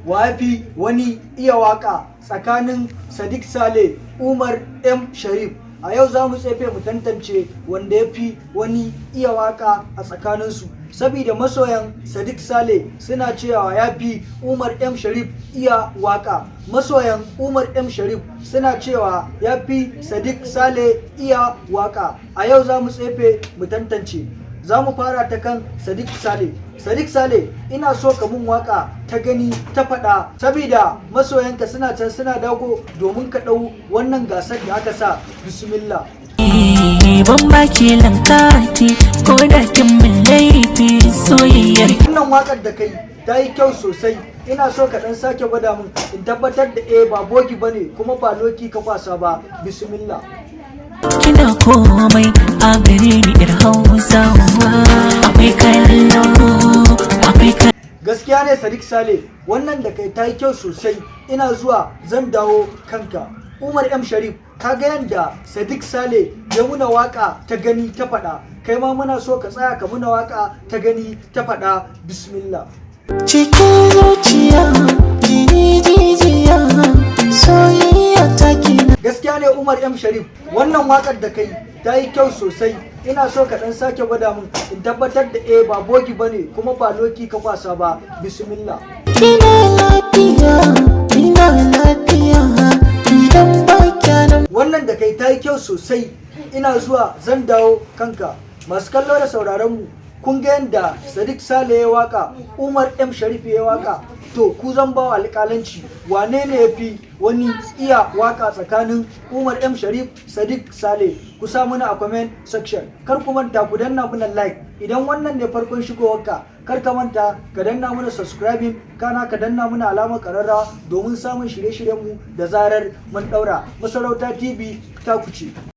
wafi wani iya waka tsakanin Sadiq Saleh, Umar M Sharif. A yau za mu tsefe mu tantance wanda ya fi wani iya waka a tsakaninsu, saboda masoyan Sadiq Saleh suna cewa ya fi Umar M Sharif iya waka, masoyan Umar M Sharif suna cewa ya fi Sadiq Saleh iya waka. A yau za mu tsefe mu tantance. Za mu fara ta kan Sadiq Saleh. Sadiq Saleh, ina so ka mun waka ta gani ta faɗa, saboda masoyanka suna can suna dago domin ka ɗau wannan gasar da aka sa. Bismillah. Ban baki lankati ko da kin min laifi soyayyar. Wannan wakar da kai ta yi kyau sosai. Ina so ka ɗan sake gwada min in tabbatar da ba bogi bane kuma ba loki ka kwasa ba. Bismillah. Kina komai a gare ni ir Hausawa, akwai kallo akwai kallo. Gaskiya ne Sadiq Saleh, wannan da kai ta yi kyau sosai. Ina zuwa zan dawo kanka. Umar M Sharif, ka ga yanda Sadiq Saleh ya muna waka ta gani ta faɗa, kai ma muna so ka tsaya ka muna waka ta gani ta faɗa. Bismillah. Cikin zuciya jini jijiya soyayya ta kina. Gaskiya ne Umar M Sharif, wannan wakar da kai ta yi kyau sosai. Ina so ka ɗan sake gwada min in tabbatar da ba bogi bane kuma ba loki ka kwasa ba. Bismillah. Kina lafiya idan ba kyanan. Wannan da kai ta yi kyau sosai. Ina zuwa zan dawo kanka. Masu kallo da sauraron mu, kun ga yadda Sadiq Saleh ya waka, Umar M Sharif ya waka. To ku zan bawa alƙalanci, wane ne ya fi wani iya waka tsakanin Umar M Sharif, Sadiq Saleh? Ku sa muna a comment section. Kar ku manta ku danna muna like. Idan wannan ne farkon shigowarka, kar ka manta ka danna muna subscribing, kana ka danna muna alamar ƙararrawa domin samun shirye-shiryenmu da zarar mun ɗaura. Masarauta TV ta kuce.